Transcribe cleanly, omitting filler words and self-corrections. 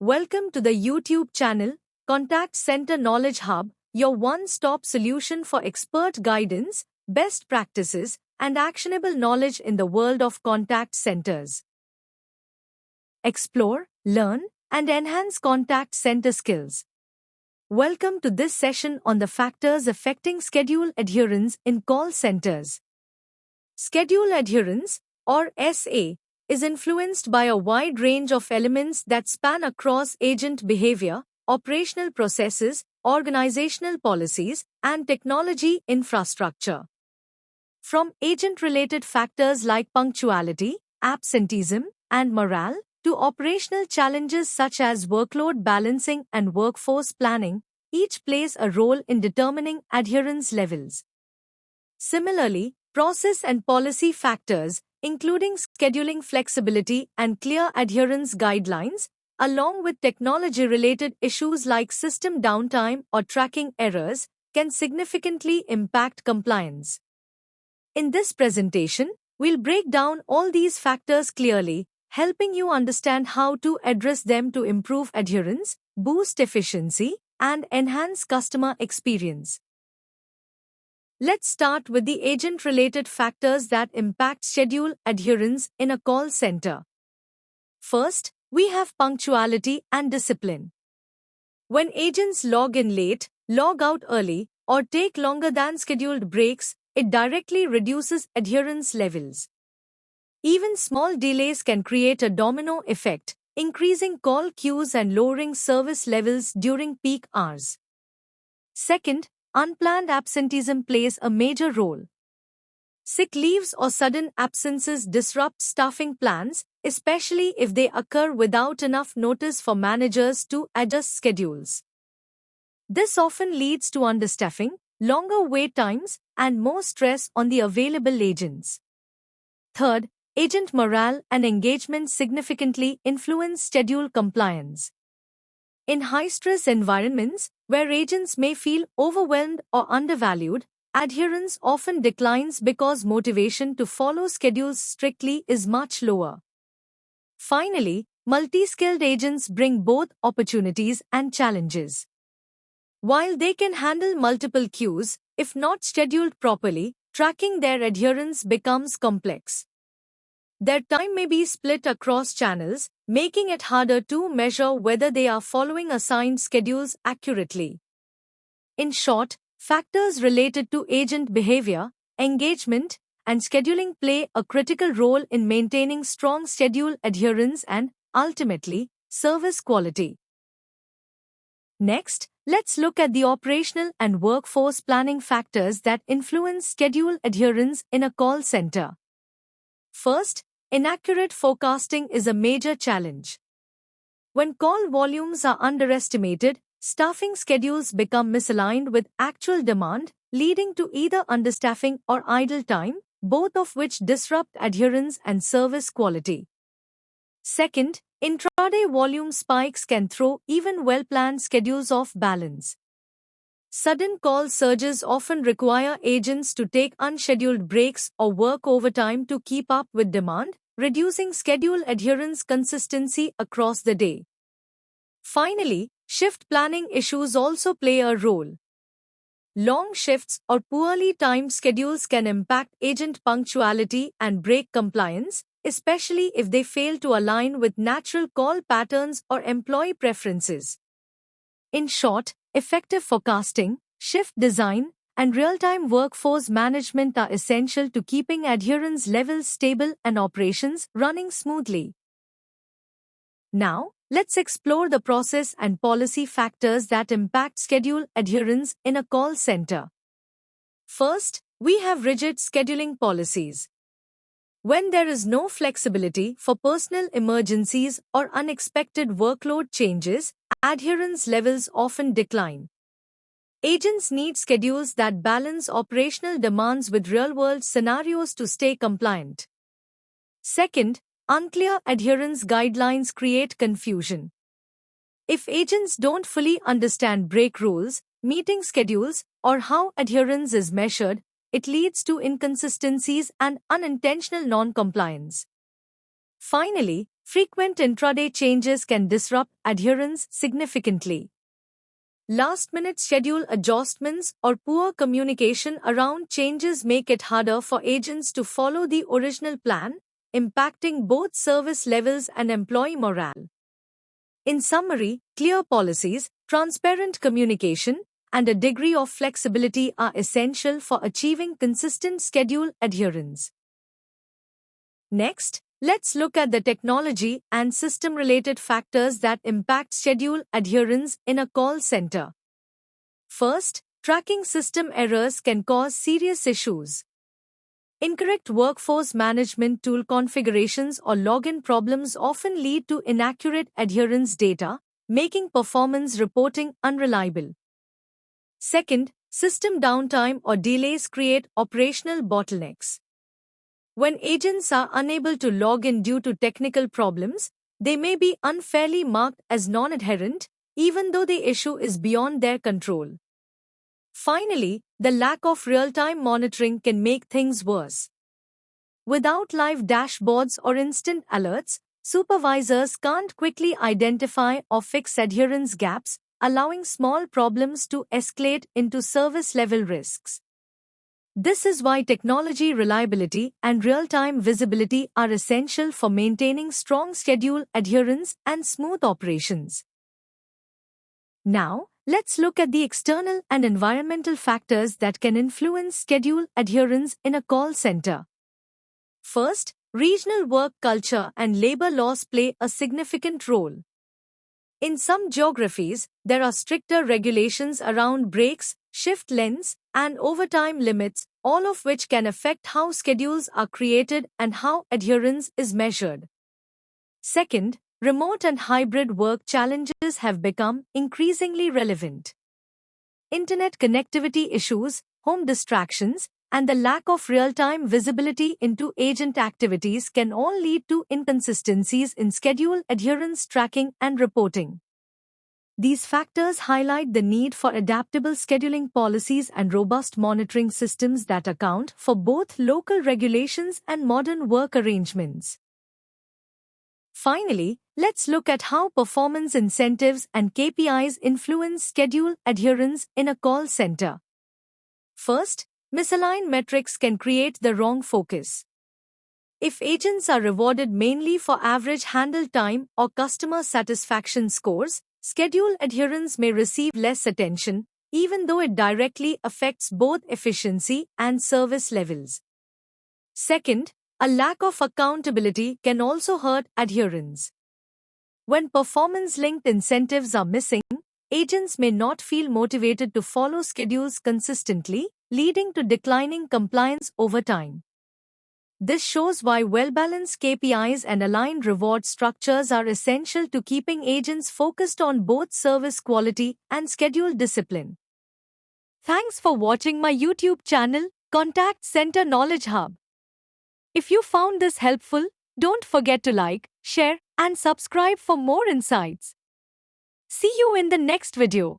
Welcome to the YouTube channel, Contact Center Knowledge Hub, your one-stop solution for expert guidance, best practices, and actionable knowledge in the world of contact centers. Explore, learn, and enhance contact center skills. Welcome to this session on the factors affecting schedule adherence in call centers. Schedule adherence, or SA, is influenced by a wide range of elements that span across agent behavior, operational processes, organizational policies, and technology infrastructure. From agent-related factors like punctuality, absenteeism, and morale, to operational challenges such as workload balancing and workforce planning, each plays a role in determining adherence levels. Similarly, process and policy factors, including scheduling flexibility and clear adherence guidelines, along with technology-related issues like system downtime or tracking errors, can significantly impact compliance. In this presentation, we'll break down all these factors clearly, helping you understand how to address them to improve adherence, boost efficiency, and enhance customer experience. Let's start with the agent-related factors that impact schedule adherence in a call center. First, we have punctuality and discipline. When agents log in late, log out early, or take longer than scheduled breaks, it directly reduces adherence levels. Even small delays can create a domino effect, increasing call queues and lowering service levels during peak hours. Second, unplanned absenteeism plays a major role. Sick leaves or sudden absences disrupt staffing plans, especially if they occur without enough notice for managers to adjust schedules. This often leads to understaffing, longer wait times, and more stress on the available agents. Third, agent morale and engagement significantly influence schedule compliance. In high-stress environments, where agents may feel overwhelmed or undervalued, adherence often declines because motivation to follow schedules strictly is much lower. Finally, multi-skilled agents bring both opportunities and challenges. While they can handle multiple queues, if not scheduled properly, tracking their adherence becomes complex. Their time may be split across channels, making it harder to measure whether they are following assigned schedules accurately. In short, factors related to agent behavior, engagement, and scheduling play a critical role in maintaining strong schedule adherence and, ultimately, service quality. Next, let's look at the operational and workforce planning factors that influence schedule adherence in a call center. First, inaccurate forecasting is a major challenge. When call volumes are underestimated, staffing schedules become misaligned with actual demand, leading to either understaffing or idle time, both of which disrupt adherence and service quality. Second, intraday volume spikes can throw even well-planned schedules off balance. Sudden call surges often require agents to take unscheduled breaks or work overtime to keep up with demand, reducing schedule adherence consistency across the day. Finally, shift planning issues also play a role. Long shifts or poorly timed schedules can impact agent punctuality and break compliance, especially if they fail to align with natural call patterns or employee preferences. In short, effective forecasting, shift design, and real-time workforce management are essential to keeping adherence levels stable and operations running smoothly. Now, let's explore the process and policy factors that impact schedule adherence in a call center. First, we have rigid scheduling policies. When there is no flexibility for personal emergencies or unexpected workload changes, adherence levels often decline. Agents need schedules that balance operational demands with real-world scenarios to stay compliant. Second, unclear adherence guidelines create confusion. If agents don't fully understand break rules, meeting schedules, or how adherence is measured, it leads to inconsistencies and unintentional non-compliance. Finally, Frequent intraday changes can disrupt adherence significantly. Last-minute schedule adjustments or poor communication around changes make it harder for agents to follow the original plan, impacting both service levels and employee morale. In summary, clear policies, transparent communication, and a degree of flexibility are essential for achieving consistent schedule adherence. Next, let's look at the technology and system-related factors that impact schedule adherence in a call center. First, tracking system errors can cause serious issues. Incorrect workforce management tool configurations or login problems often lead to inaccurate adherence data, making performance reporting unreliable. Second, system downtime or delays create operational bottlenecks. When agents are unable to log in due to technical problems, they may be unfairly marked as non-adherent, even though the issue is beyond their control. Finally, the lack of real-time monitoring can make things worse. Without live dashboards or instant alerts, supervisors can't quickly identify or fix adherence gaps, allowing small problems to escalate into service-level risks. This is why technology reliability and real-time visibility are essential for maintaining strong schedule adherence and smooth operations. Now, let's look at the external and environmental factors that can influence schedule adherence in a call center. First, regional work culture and labor laws play a significant role. In some geographies, there are stricter regulations around breaks, shift lengths, and overtime limits, all of which can affect how schedules are created and how adherence is measured. Second, remote and hybrid work challenges have become increasingly relevant. Internet connectivity issues, home distractions, and the lack of real-time visibility into agent activities can all lead to inconsistencies in schedule adherence tracking and reporting. These factors highlight the need for adaptable scheduling policies and robust monitoring systems that account for both local regulations and modern work arrangements. Finally, let's look at how performance incentives and KPIs influence schedule adherence in a call center. First, misaligned metrics can create the wrong focus. If agents are rewarded mainly for average handle time or customer satisfaction scores, schedule adherence may receive less attention, even though it directly affects both efficiency and service levels. Second, a lack of accountability can also hurt adherence. When performance-linked incentives are missing, agents may not feel motivated to follow schedules consistently, leading to declining compliance over time. This shows why well-balanced KPIs and aligned reward structures are essential to keeping agents focused on both service quality and schedule discipline. Thanks for watching my YouTube channel, Contact Center Knowledge Hub. If you found this helpful, don't forget to like, share, and subscribe for more insights. See you in the next video.